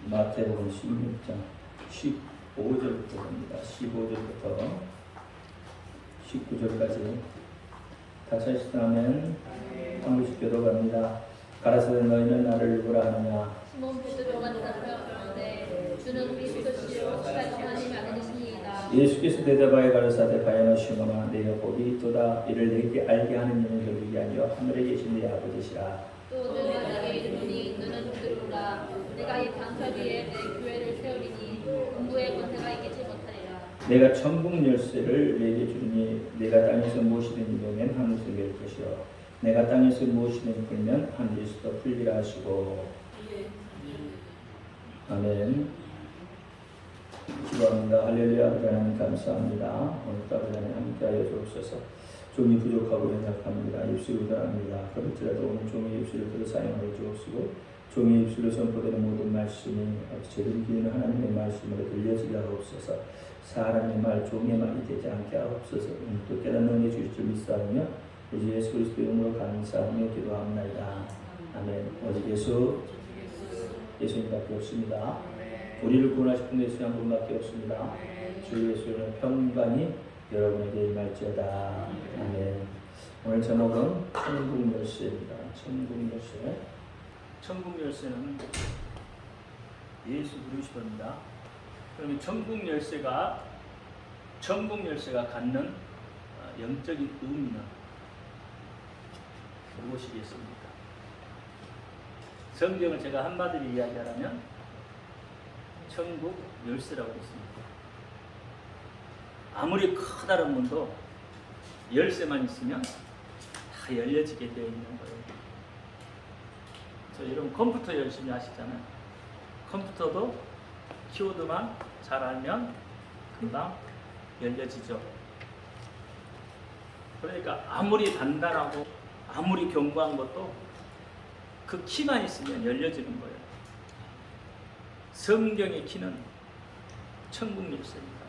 마태복음 16장 15절부터 봅니다. 15절부터 19절까지 같이 하시다면 한 번씩 교도갑니다. 가라사대 너희는 나를 누구라 하느냐. 시몬 베드로가 대답하여 가로되 주는 그리스도시요 지극히 하나님 아들이시니이다. 예수께서 대답하여 가라사대 바야나 시몬아 내가 복이 있도다. 이를 내게 알게 하는 이는 너희가 아니요 하늘에 계신 내 아버지시라. 또 내가 내게 이르노니 너는 베드로라. 내가 이 방석 위에 내 교회를 세우리니 음부의 권세가 이기지 못하리라. 내가 천국 열쇠를 내게 주니 내가 땅에서 무엇이든지 놓으면 하늘에서 열 것이요 내가 땅에서 무엇이든지 풀면 하늘에서도 풀리라 하시고. 아멘. 기도합니다. 할렐루야. 하나님 감사합니다. 오늘도 하나님 함께하여 주옵소서. 종이 부족하고 연약합니다. 입술을 바랍니다. 그렇더라도 오늘 종의 입술을 들어 사용하여 주옵시고 종의 입술로 선포되는 모든 말씀이 제대로 기는 하나님의 말씀으로 들려지게 하옵소서. 사람의 말, 종의 말이 되지 않게 하옵소서. 또 깨닫는 은혜 주실 줄 믿사오며 우리 예수 그리스도 이름으로 감사하며 기도합니다. 아멘. 오직 예수님밖에 없습니다. 우리를 구원하실 분 예수 한 분밖에 없습니다. 주 예수는 평강이 여러분에게 임할지어다. 아멘. 오늘 제목은 천국 열쇠입니다. 천국 열쇠. 천국 열쇠는 예수 그리스도입니다. 그러면 천국 열쇠가 갖는 영적인 의미는 무엇이겠습니까? 성경을 제가 한마디로 이야기하라면 천국 열쇠라고 했습니다. 아무리 커다란 문도 열쇠만 있으면 다 열려지게 되어 있는 거예요. 저 여러분 컴퓨터 열심히 하시잖아요. 컴퓨터도 키워드만 잘 알면 금방 열려지죠. 그러니까 아무리 단단하고 아무리 견고한 것도 그 키만 있으면 열려지는 거예요. 성경의 키는 천국 열쇠입니다.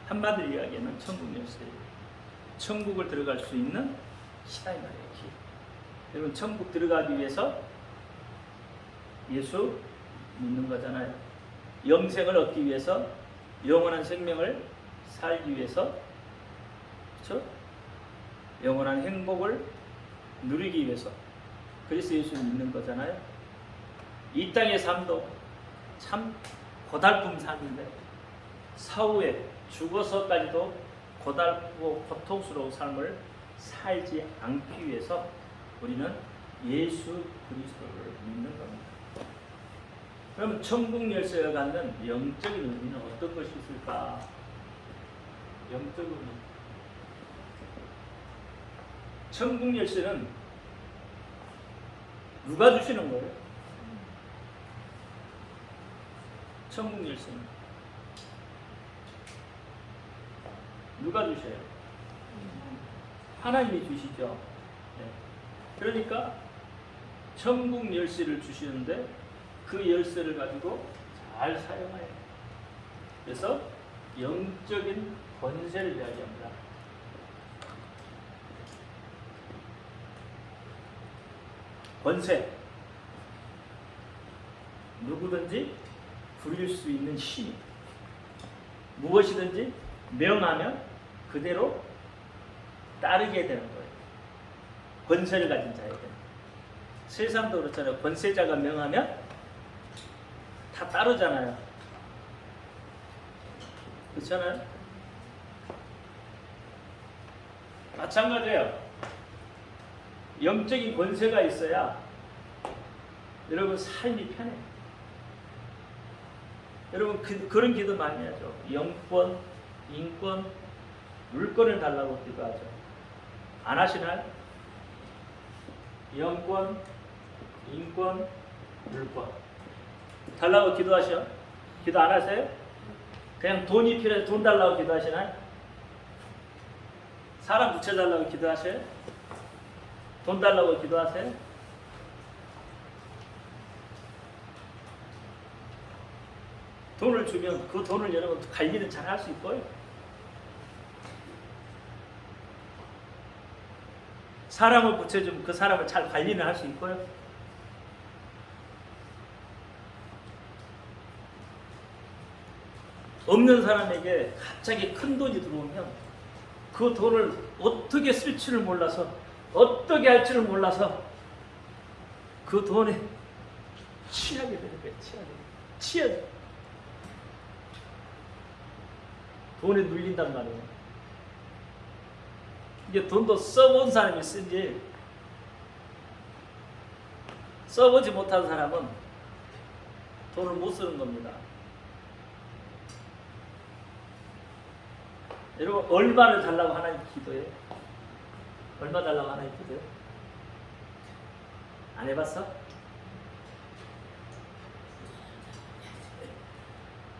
한마디로 이야기하면 천국 열쇠예요. 천국을 들어갈 수 있는 키다 이 말이에요. 키. 여러분 천국 들어가기 위해서 예수 믿는 거잖아요. 영생을 얻기 위해서, 영원한 생명을 살기 위해서, 그렇죠? 영원한 행복을 누리기 위해서, 그래서 예수를 믿는 거잖아요. 이 땅의 삶도 참 고달픈 삶인데 사후에 죽어서까지도 고달프고 고통스러운 삶을 살지 않기 위해서 우리는 예수 그리스도를 믿는 겁니다. 그럼 천국 열쇠가 갖는 영적인 의미는 어떤 것이 있을까? 영적 의미. 천국 열쇠는 누가 주시는 거예요? 천국 열쇠는 누가 주셔요? 하나님이 주시죠. 네. 그러니까 천국 열쇠를 주시는데 그 열쇠를 가지고 잘 사용해야 해요. 그래서 영적인 권세를 이야기합니다. 권세. 누구든지 부릴 수 있는 힘. 무엇이든지 명하면 그대로 따르게 되는 거예요. 권세를 가진 자에게. 세상도 그렇잖아요. 권세자가 명하면 다 따르잖아요. 그렇잖아요? 마찬가지예요. 영적인 권세가 있어야 여러분 삶이 편해요. 여러분 그런 기도 많이 하죠. 영권, 인권, 물권을 달라고 기도하죠. 안 하시나요? 영권, 인권, 물권 달라고 기도하셔? 기도 안 하세요? 그냥 돈이 필요해서 돈 달라고 기도하시나요? 사람 붙여달라고 기도하세요? 돈 달라고 기도하세요? 돈을 주면 그 돈을 여러분 관리는 잘 할 수 있고요. 사람을 붙여주면 그 사람을 잘 관리는 할 수 있고요. 없는 사람에게 갑자기 큰 돈이 들어오면 그 돈을 어떻게 쓸지를 몰라서 어떻게 할지를 몰라서 그 돈에 취하게 되는 거예요. 취하게. 돈에 눌린단 말이에요. 이게 돈도 써본 사람이 쓰지 써보지 못한 사람은 돈을 못 쓰는 겁니다. 여러분 얼마를 달라고 하나님 기도해요? 얼마 달라고 하나님 기도해요? 안 해봤어?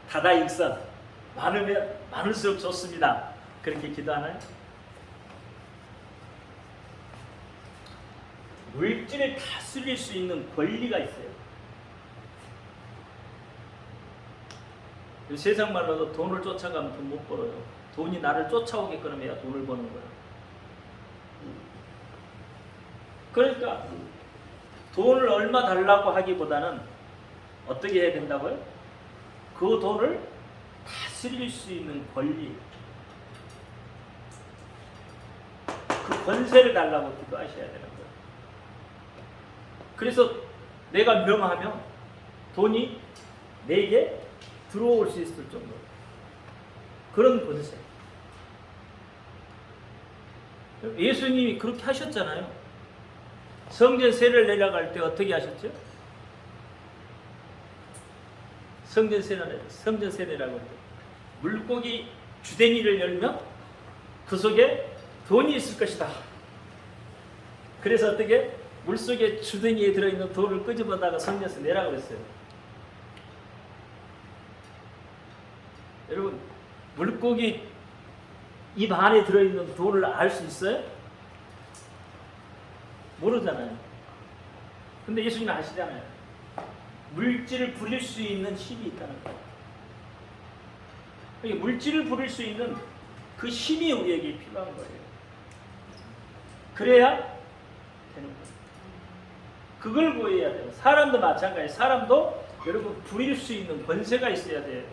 다다익선 많으면 많을수록 좋습니다. 그렇게 기도하나요? 물질을 다스릴 수 있는 권리가 있어요. 세상 말로도 돈을 쫓아가면 돈 못 벌어요. 돈이 나를 쫓아오게끔 해야 돈을 버는 거야. 그러니까 돈을 얼마 달라고 하기보다는 어떻게 해야 된다고요? 그 돈을 다스릴 수 있는 권리, 그 권세를 달라고 기도하셔야 되는 거예요. 그래서 내가 명하면 돈이 내게 들어올 수 있을 정도 그런 권세. 예수님이 그렇게 하셨잖아요. 성전 세례를 내려갈 때 어떻게 하셨죠? 성전 세례라고 할 때 물고기 주댕이를 열면 그 속에 돈이 있을 것이다. 그래서 어떻게 물속에 주댕이에 들어있는 돈을 끄집어다가 성전에서 내라고 했어요. 여러분 물고기 입 안에 들어있는 돈을 알 수 있어요? 모르잖아요. 근데 예수님은 아시잖아요. 물질을 부릴 수 있는 힘이 있다는 거예요. 그러니까 물질을 부릴 수 있는 그 힘이 우리에게 필요한 거예요. 그래야 되는 거예요. 그걸 구해야 돼요. 사람도 마찬가지예요. 사람도 여러분 부릴 수 있는 권세가 있어야 돼요.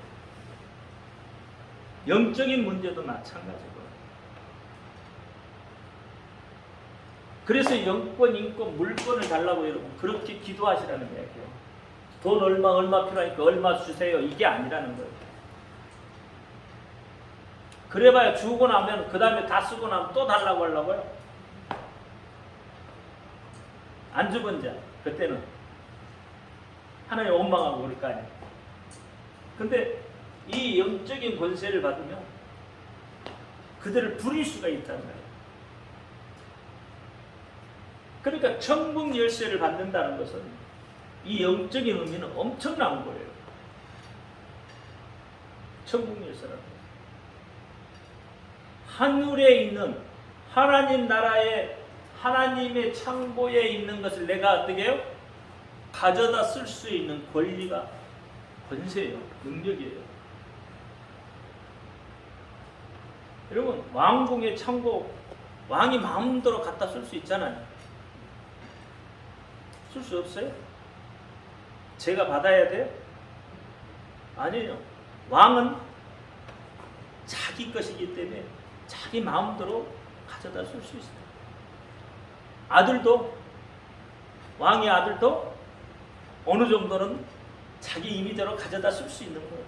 영적인 문제도 마찬가지고. 그래서 영권, 인권, 물권을 달라고 여러분 그렇게 기도하시라는 이야기예요. 돈 얼마 필요하니까 얼마 주세요. 이게 아니라는 거예요. 그래봐야 주고 나면 그 다음에 다 쓰고 나면 또 달라고 하려고요. 안 죽은 자 그때는 하나님 원망하고 그럴 거 아니에요. 근데 이 영적인 권세를 받으면 그들을 부릴 수가 있다는 거예요. 그러니까 천국 열쇠를 받는다는 것은 이 영적인 의미는 엄청난 거예요. 천국 열쇠라는 것. 하늘에 있는 하나님 나라의 하나님의 창고에 있는 것을 내가 어떻게 해요? 가져다 쓸 수 있는 권리가 권세예요. 능력이에요. 여러분 왕궁의 창고 왕이 마음대로 갖다 쓸 수 있잖아요. 쓸 수 없어요? 제가 받아야 돼요? 아니에요. 왕은 자기 것이기 때문에 자기 마음대로 가져다 쓸 수 있어요. 아들도 왕의 아들도 어느 정도는 자기 임의대로 가져다 쓸 수 있는 거예요.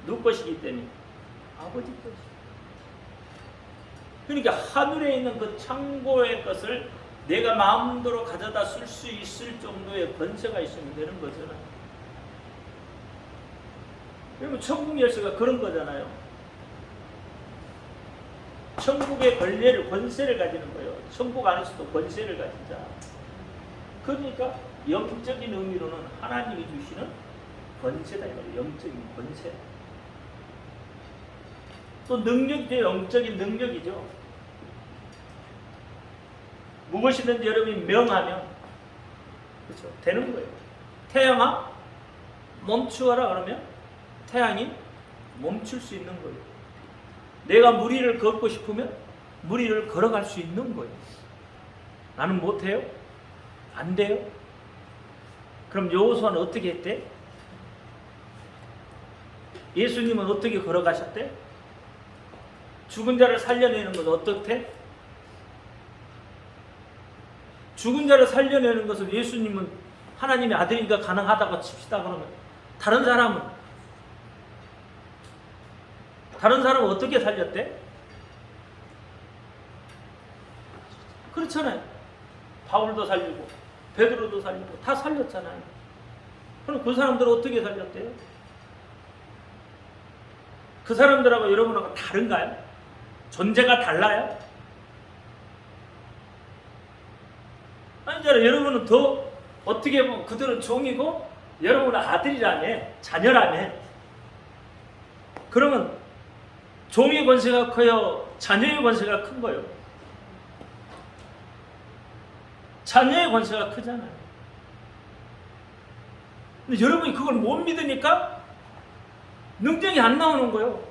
누구 것이기 때문에? 아버지 것이. 그러니까 하늘에 있는 그 창고의 것을 내가 마음대로 가져다 쓸 수 있을 정도의 권세가 있으면 되는 거잖아요. 그러면 천국 열쇠가 그런 거잖아요. 천국의 권세를 가지는 거예요. 천국 안에서도 권세를 가진 자. 그러니까 영적인 의미로는 하나님이 주시는 권세다. 영적인 권세. 또 능력이죠. 영적인 능력이죠. 무엇이든지 여러분이 명하면 그렇죠. 되는 거예요. 태양아 멈추어라 그러면 태양이 멈출 수 있는 거예요. 내가 무리를 걷고 싶으면 무리를 걸어갈 수 있는 거예요. 나는 못해요? 안 돼요? 그럼 여호수아는 어떻게 했대? 예수님은 어떻게 걸어가셨대? 죽은 자를 살려내는 건 어떻대? 죽은 자를 살려내는 것을 예수님은 하나님의 아들이니까 가능하다고 칩시다. 그러면 다른 사람은 어떻게 살렸대? 그렇잖아요. 바울도 살리고 베드로도 살리고 다 살렸잖아요. 그럼 그 사람들은 어떻게 살렸대요? 그 사람들하고 여러분하고 다른가요? 존재가 달라요? 아니잖아요. 여러분은 더 어떻게 보면 그들은 종이고 여러분은 아들이라며, 자녀라며. 그러면 종의 권세가 커요? 자녀의 권세가 큰 거예요? 자녀의 권세가 크잖아요. 근데 여러분이 그걸 못 믿으니까 능력이 안 나오는 거예요.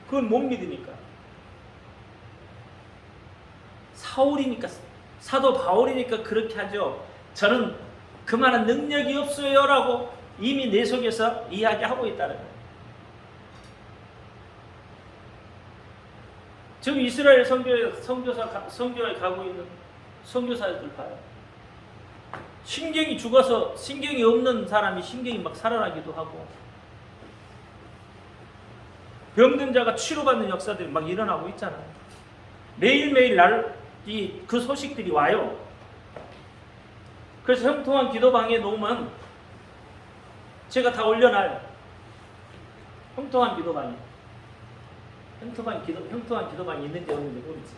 그건 못 믿으니까. 사울이니까, 사도 바울이니까 그렇게 하죠. 저는 그만한 능력이 없어요 라고 이미 내 속에서 이야기하고 있다는 거예요. 지금 이스라엘 선교에 가고 있는 선교사들 봐요. 신경이 죽어서 신경이 없는 사람이 신경이 막 살아나기도 하고, 병든 자가 치료받는 역사들이 막 일어나고 있잖아요. 매일매일 그 소식들이 와요. 그래서 형통한 기도방에 놓으면 제가 다 올려놔요. 형통한 기도방에. 형통한 기도방이 있는지 없는지 모르지.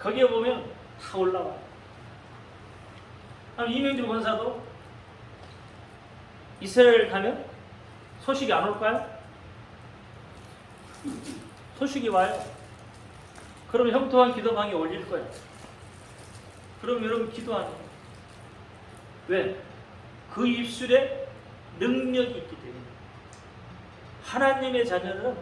거기에 보면 다 올라와요. 이명주 권사도 이스라엘 가면 소식이 안 올까요? 소식이 와요. 그럼 형통한 기도방에 올릴 거예요. 그럼 여러분 기도하는 거예요. 왜? 그 입술에 능력이 있기 때문에. 하나님의 자녀는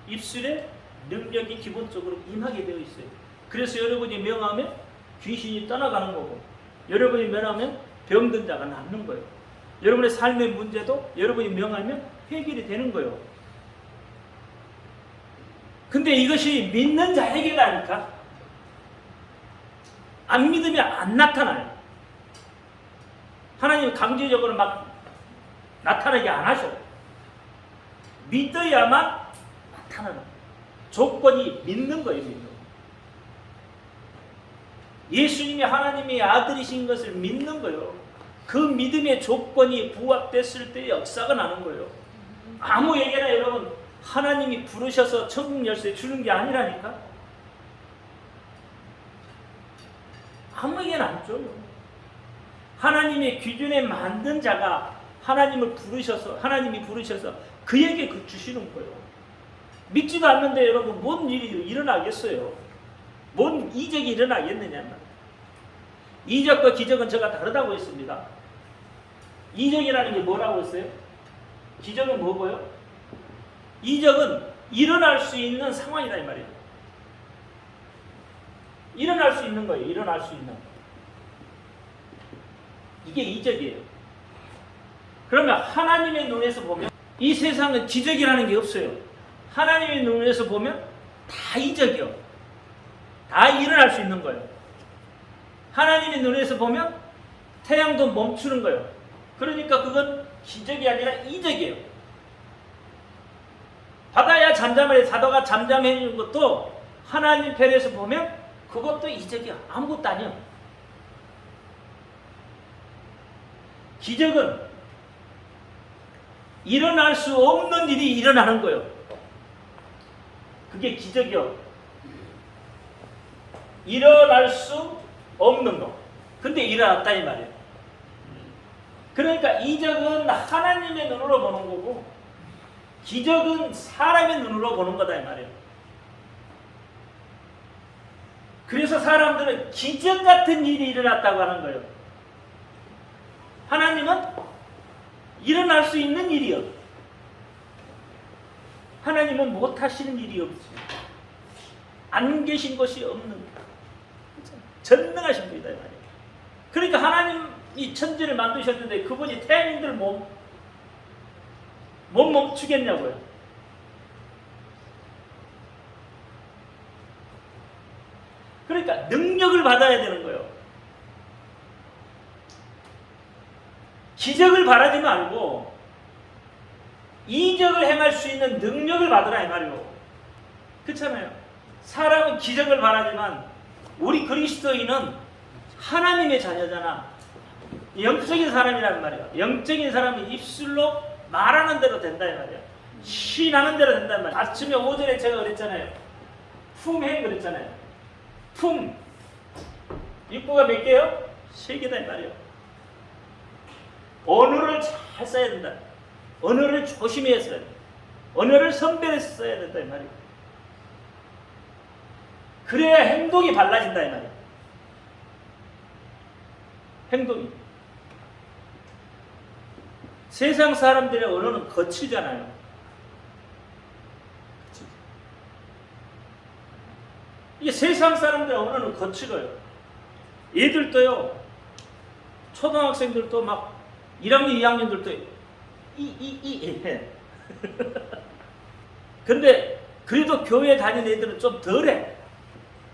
입술에 능력이 기본적으로 임하게 되어 있어요. 그래서 여러분이 명하면 귀신이 떠나가는 거고, 여러분이 명하면 병든 자가 낫는 거예요. 여러분의 삶의 문제도 여러분이 명하면 해결이 되는 거예요. 근데 이것이 믿는 자에게라니까. 안 믿으면 안 나타나요. 하나님은 강제적으로 막 나타나게 안 하셔. 믿어야만 나타나는 조건이 믿는 거예요. 믿는 거. 예수님이 하나님의 아들이신 것을 믿는 거예요. 그 믿음의 조건이 부합됐을 때 역사가 나는 거예요. 아무에게나 여러분 하나님이 부르셔서 천국 열쇠 주는 게 아니라니까. 아무에게나 안 줘요. 하나님의 기준에 만든 자가 하나님이 부르셔서 그에게 그 주시는 거예요. 믿지도 않는데 여러분 뭔 일이 일어나겠어요? 뭔 이적이 일어나겠느냐? 이적과 기적은 제가 다르다고 했습니다. 이적이라는 게 뭐라고 했어요? 기적은 뭐고요? 이적은 일어날 수 있는 상황이다 이 말이에요. 일어날 수 있는 거예요. 일어날 수 있는. 이게 이적이에요. 그러면 하나님의 눈에서 보면 이 세상은 기적이라는 게 없어요. 하나님의 눈에서 보면 다 이적이요. 다 일어날 수 있는 거예요. 하나님의 눈에서 보면 태양도 멈추는 거예요. 그러니까 그건 기적이 아니라 이적이에요. 바다야 잠잠해, 사도가 잠잠해지는 것도 하나님 편에서 보면 그것도 이적이야. 아무것도 아니야. 기적은 일어날 수 없는 일이 일어나는 거예요. 그게 기적이요. 일어날 수 없는 거. 근데 일어났다 이 말이에요. 그러니까 이적은 하나님의 눈으로 보는 거고 기적은 사람의 눈으로 보는 거다 이 말이에요. 그래서 사람들은 기적 같은 일이 일어났다고 하는 거예요. 하나님은 일어날 수 있는 일이요. 하나님은 못하시는 일이 없어요. 안 계신 것이 없는 전능하신 분이다 이 말이에요. 그러니까 하나님이 천지를 만드셨는데 그분이 태양인들 몸 못 멈추겠냐고요. 그러니까 능력을 받아야 되는 거예요. 기적을 바라지 말고 이적을 행할 수 있는 능력을 받으라 이 말이요. 그렇잖아요. 사람은 기적을 바라지만 우리 그리스도인은 하나님의 자녀잖아. 영적인 사람이란 말이야. 영적인 사람은 입술로 말하는 대로 된다 이 말이야. 시나는 대로 된다 이 말이야. 아침에 오전에 제가 그랬잖아요. 품행 그랬잖아요. 품 입구가 몇 개요? 3개다 이 말이에요. 언어를 잘 써야 된다. 언어를 조심히 써야 된다. 언어를 선별해서 써야 된다 이 말이에요. 그래야 행동이 발라진다 이 말이에요. 행동이. 세상 사람들의 언어는 거칠잖아요. 이게 세상 사람들의 언어는 거칠어요. 얘들도요. 초등학생들도 막 1학년, 2학년들도 해. 근데 그래도 교회 다니는 애들은 좀 덜해.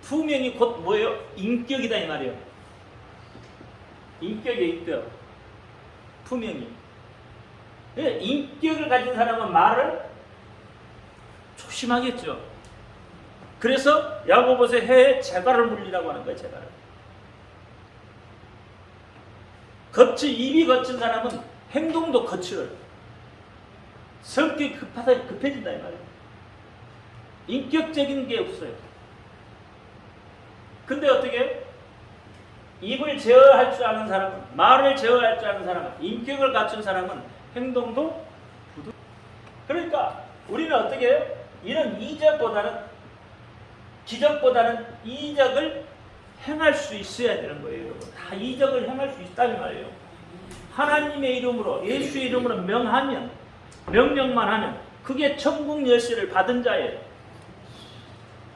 품행이 곧 뭐예요? 인격이다 이 말이에요. 인격이에요, 인격. 품행이. 인격을 가진 사람은 말을 조심하겠죠. 그래서 야고보서 해에 재갈을 물리라고 하는 거예요. 재갈을. 입이 거친 사람은 행동도 거칠어요. 성격이 급해진다 이 말이에요. 인격적인 게 없어요. 근데 어떻게 입을 제어할 줄 아는 사람은, 말을 제어할 줄 아는 사람은, 인격을 갖춘 사람은 행동도 부드. 그러니까 우리는 어떻게 해요? 이런 이적보다는, 기적보다는 이적을 행할 수 있어야 되는 거예요. 여러분. 다 이적을 행할 수 있다는 말이에요. 하나님의 이름으로, 예수의 이름으로 명하면, 명령만 하면 그게 천국 열쇠를 받은 자예요.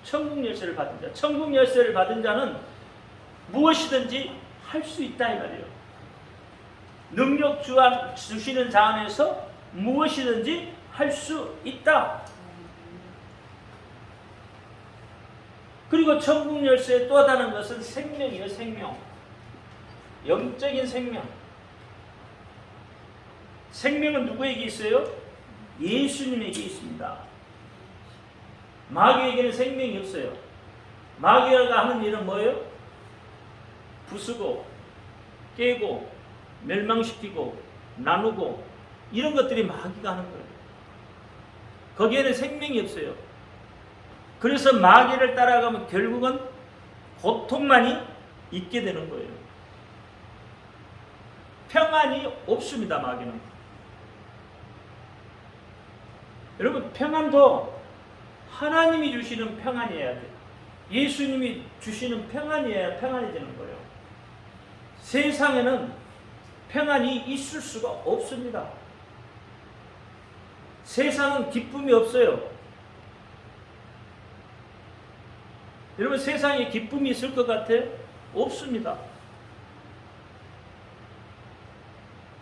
천국 열쇠를 받은 자. 천국 열쇠를 받은 자는 무엇이든지 할 수 있다 이 말이에요. 능력 주시는 자 안에서 무엇이든지 할 수 있다. 그리고 천국 열쇠의 또 다른 것은 생명이에요. 생명. 영적인 생명. 생명은 누구에게 있어요? 예수님에게 있습니다. 마귀에게는 생명이 없어요. 마귀가 하는 일은 뭐예요? 부수고, 깨고, 멸망시키고, 나누고, 이런 것들이 마귀가 하는 거예요. 거기에는 생명이 없어요. 그래서 마귀를 따라가면 결국은 고통만이 있게 되는 거예요. 평안이 없습니다, 마귀는. 여러분, 평안도 하나님이 주시는 평안이어야 돼요. 예수님이 주시는 평안이어야 평안이 되는 거예요. 세상에는 평안이 있을 수가 없습니다. 세상은 기쁨이 없어요. 여러분, 세상에 기쁨이 있을 것 같아요? 없습니다.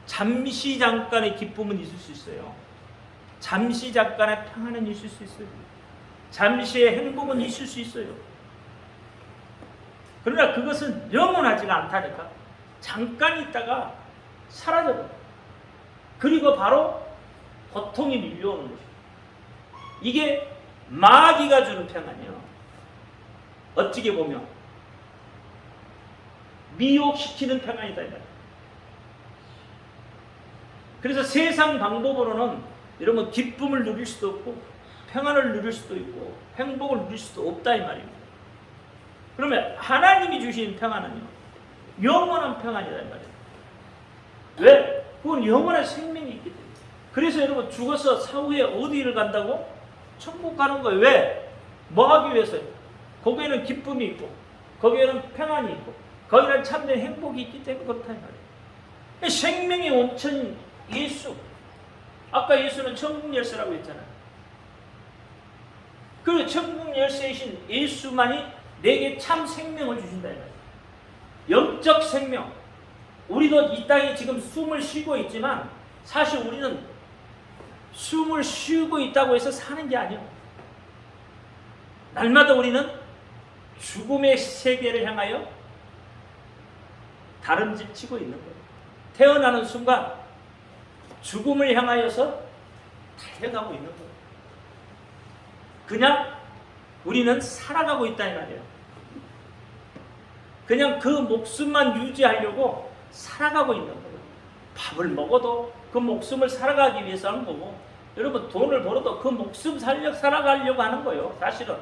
잠시 잠깐의 기쁨은 있을 수 있어요. 잠시 잠깐의 평안은 있을 수 있어요. 잠시의 행복은 있을 수 있어요. 그러나 그것은 영원하지가 않다니까. 잠깐 있다가 사라져요. 그리고 바로 고통이 밀려오는 거죠. 이게 마귀가 주는 평안이에요. 어찌게 보면 미혹시키는 평안이다. 그래서 세상 방법으로는 여러분 기쁨을 누릴 수도 없고 평안을 누릴 수도 있고 행복을 누릴 수도 없다 이 말입니다. 그러면 하나님이 주신 평안은요 영원한 평안이다 이 말이에요. 왜? 그건 영원한 생명이 있기 때문에. 그래서 여러분 죽어서 사후에 어디를 간다고? 천국 가는 거예요. 왜? 뭐 하기 위해서요? 거기에는 기쁨이 있고 거기에는 평안이 있고 거기는 참된 행복이 있기 때문에 그렇다 이 말이에요. 생명의 원천인 예수. 아까 예수는 천국 열쇠라고 했잖아요. 그 천국 열쇠이신 예수만이 내게 참 생명을 주신다 이 말이에요. 영적 생명. 우리도 이 땅에 지금 숨을 쉬고 있지만 사실 우리는 숨을 쉬고 있다고 해서 사는 게 아니야. 날마다 우리는 죽음의 세계를 향하여 다름질치고 있는 거예요. 태어나는 순간 죽음을 향하여서 달려가고 있는 거예요. 그냥 우리는 살아가고 있다 이 말이에요. 그냥 그 목숨만 유지하려고 살아가고 있는 거예요. 밥을 먹어도 그 목숨을 살아가기 위해서 하는 거고, 여러분 돈을 벌어도 그 목숨 살아가려고 하는 거예요. 사실은.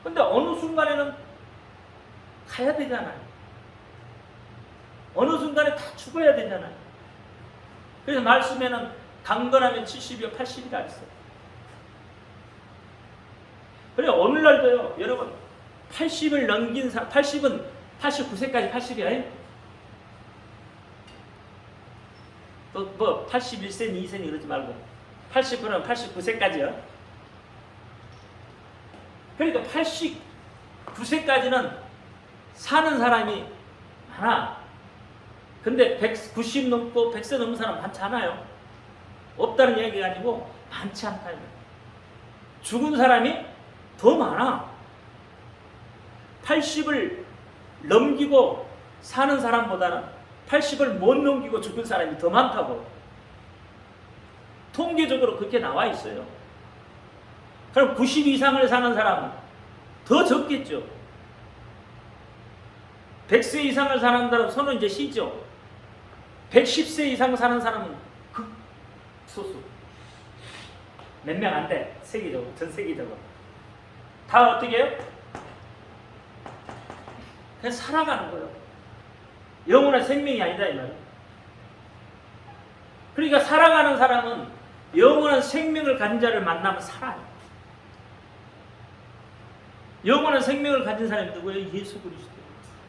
근데 어느 순간에는 가야 되잖아요. 어느 순간에 다 죽어야 되잖아요. 그래서 말씀에는 강건하면 70이요 80이라 했어요. 그래 오늘날도요 여러분 80을 넘긴 사람, 80은 89세까지 80이야. 또 뭐 81세니 2세니 그러지 말고 80%는 89세까지요. 그러니까 89세까지는 사는 사람이 많아. 근데 190 넘고 100세 넘은 사람 많지 않아요. 없다는 얘기가 아니고 많지 않다는 거예요. 죽은 사람이 더 많아. 80을 넘기고 사는 사람보다는 80을 못 넘기고 죽은 사람이 더 많다고. 통계적으로 그렇게 나와 있어요. 그럼 90 이상을 사는 사람은 더 적겠죠. 100세 이상을 사는 사람 손은 이제 쉬죠. 110세 이상 사는 사람은 극소수. 몇 명 안 돼. 세계적으로, 전 세계적으로. 다 어떻게 해요? 그냥 살아가는 거예요. 영원한 생명이 아니다 이 말이에요. 그러니까 살아가는 사람은 영원한 생명을 가진 자를 만나면 살아요. 영원한 생명을 가진 사람이 누구예요? 예수 그리스도.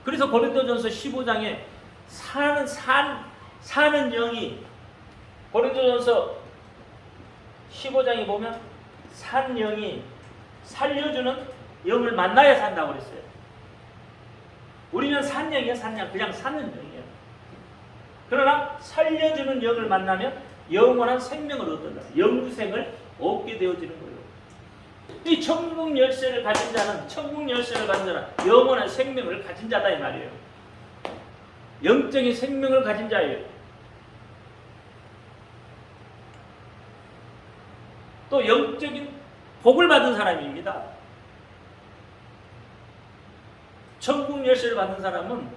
그래서 고린도전서 15장에 사는 영이, 고린도전서 15장에 보면 산 영이 살려주는 영을 만나야 산다고 그랬어요. 우리는 산 영이야, 산 영. 그냥 사는 영이에요. 그러나 살려주는 영을 만나면 영원한 생명을 얻는다. 영구생을 얻게 되어지는 거예요. 이 천국 열쇠를 가진 자는, 천국 열쇠를 가진 자는 영원한 생명을 가진 자다 이 말이에요. 영적인 생명을 가진 자예요. 또 영적인 복을 받은 사람입니다. 천국 열쇠를 받은 사람은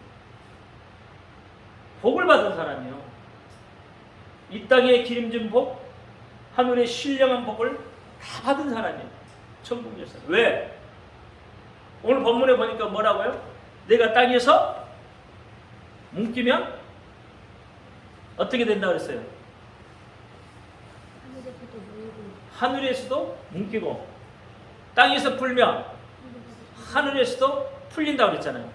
복을 받은 사람이에요. 이 땅에 기름진 복, 하늘의 신령한 복을 다 받은 사람이에요. 천국 열쇠. 왜? 오늘 본문에 보니까 뭐라고요? 내가 땅에서 묶이면 어떻게 된다고 그랬어요? 하늘에서도 묶이고 땅에서 풀면 하늘에서도 풀린다고 그랬잖아요.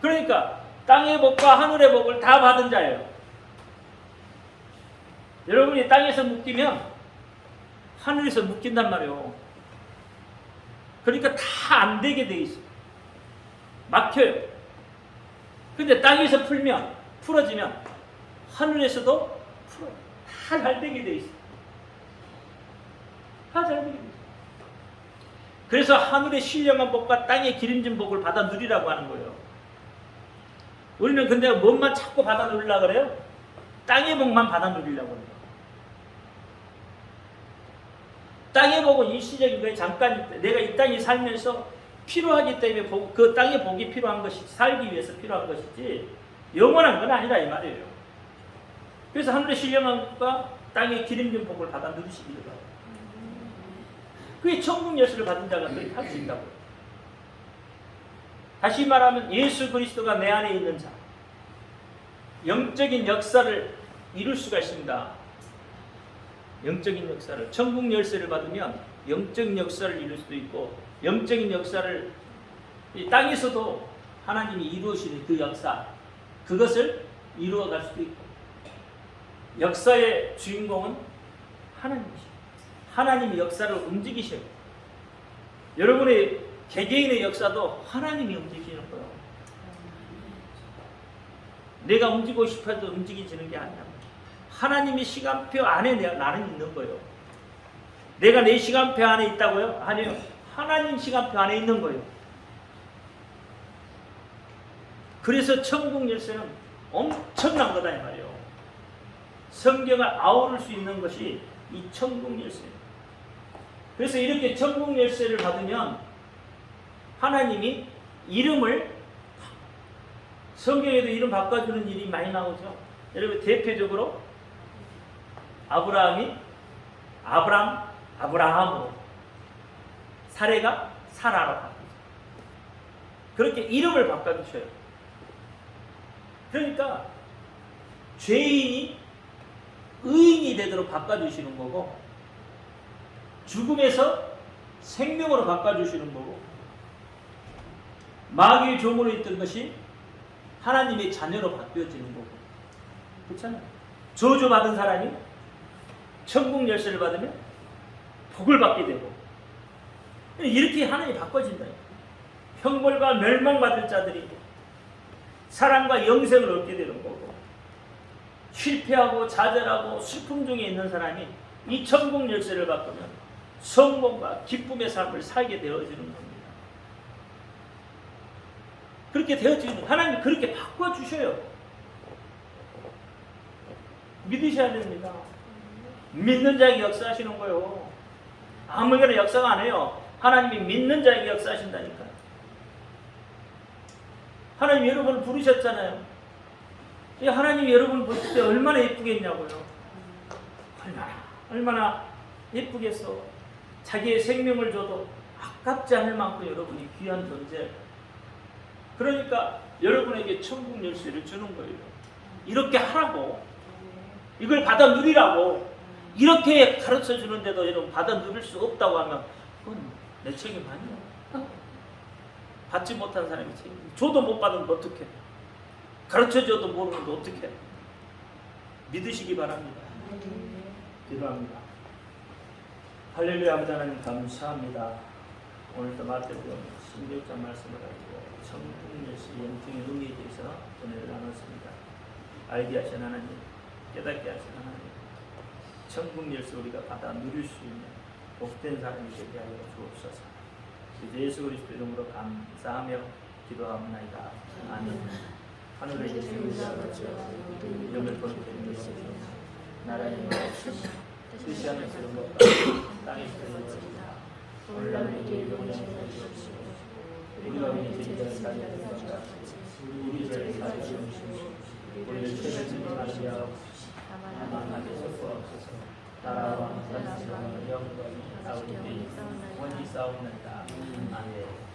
그러니까 땅의 복과 하늘의 복을 다 받은 자예요. 여러분이 땅에서 묶이면 하늘에서 묶인단 말이에요. 그러니까 다 안 되게 돼 있어요. 막혀요. 근데 땅에서 풀어지면 하늘에서도 풀어요. 다 잘 되게 돼 있어요. 다 잘 되게 돼 있어요. 그래서 하늘의 신령한 복과 땅의 기름진 복을 받아 누리라고 하는 거예요. 우리는 근데 뭔만 자꾸 받아 누리려고 그래요? 땅의 복만 받아 누리려고 해요. 땅의 복은 일시적인 거예요. 잠깐 내가 이 땅에 살면서 필요하기 때문에 그 땅의 복이 필요한 것이지, 살기 위해서 필요한 것이지 영원한 건 아니다 이 말이에요. 그래서 하늘의 신령한 복과 땅의 기름진 복을 받아 누리시기 바랍니다. 그게 천국 열쇠를 받은 자가 그렇게 할 수 있다고요. 다시 말하면 예수 그리스도가 내 안에 있는 자, 영적인 역사를 이룰 수가 있습니다. 영적인 역사를, 천국 열쇠를 받으면 영적인 역사를 이룰 수도 있고, 영적인 역사를 이 땅에서도 하나님이 이루시는 그 역사, 그것을 이루어갈 수도 있고, 역사의 주인공은 하나님이십니다. 하나님이 역사를 움직이셔요. 여러분의 개개인의 역사도 하나님이 움직이는 거예요. 내가 움직이고 싶어도 움직이지는 게 아니야. 하나님의 시간표 안에 나는 있는 거예요. 내가 내 시간표 안에 있다고요? 아니요. 하나님 시간표 안에 있는 거예요. 그래서 천국 열쇠는 엄청난 거다 이 말이에요. 성경을 아우를 수 있는 것이 이 천국 열쇠예요. 그래서 이렇게 천국 열쇠를 받으면 하나님이 이름을 성경에도 이름 바꿔주는 일이 많이 나오죠. 여러분 대표적으로 아브라함이 아브라함으로, 사레가 사라로 바뀌죠. 그렇게 이름을 바꿔주셔요. 그러니까 죄인이 의인이 되도록 바꿔주시는 거고, 죽음에서 생명으로 바꿔주시는 거고, 마귀의 종으로 있던 것이 하나님의 자녀로 바뀌어지는 거고, 그렇잖아요. 저주받은 사람이 천국 열쇠를 받으면 복을 받게 되고, 이렇게 하나님이 바꿔진다. 형벌과 멸망받을 자들이 사랑과 영생을 얻게 되는 거고, 실패하고 좌절하고 슬픔 중에 있는 사람이 이 천국 열쇠를 바꾸면 성공과 기쁨의 삶을 살게 되어지는 겁니다. 그렇게 되어지는, 하나님이 그렇게 바꿔주셔요. 믿으셔야 됩니다. 믿는 자에게 역사하시는 거예요. 아무거나 역사가 안 해요. 하나님이 믿는 자에게 역사하신다니까요. 하나님 여러분을 부르셨잖아요. 하나님이 여러분을 볼 때 얼마나 예쁘겠냐고요. 얼마나 예쁘겠어. 자기의 생명을 줘도 아깝지 않을 만큼 여러분이 귀한 존재. 그러니까 여러분에게 천국 열쇠를 주는 거예요. 이렇게 하라고, 이걸 받아 누리라고. 이렇게 가르쳐 주는데도 여러분 받아 누릴 수 없다고 하면 그건 내 책임 아니야. 받지 못한 사람이 책임. 줘도 못 받으면 어떡해. 가르쳐줘도 모르는데 어떡해. 믿으시기 바랍니다. 기도합니다. 할렐루야. 아버지 하나님 감사합니다. 오늘도 마태복음 16장 말씀을 가지고 천국 열쇠 영통의 의미에 대해서 은혜를 나눴습니다. 알게 하신 하나님, 깨닫게 하신 하나님, 천국 열쇠 우리가 받아 누릴 수 있는 복된 사람이 되게 하여 주옵소서. 예수 그리스도 이름으로 감사하며 기도하옵나이다. 아멘. 하늘에 계신 우리 아버지, 이름을 거룩히 여기시옵소서. 나라의 나라시옵소서. 뜻이 하늘에서 이룬 땅에 이루어지리이다. 오늘 우리에게 용량을 주옵소서. 우리가 우리 죄인들을 사하는 것과 우리 죄를 사하여 주옵소서. 우리를 죄를 하지 마옵소서. 다만 악에서 구하옵소서. 나라와 권세와 영광이 아버지께 영원히 싸움나이다. 아멘.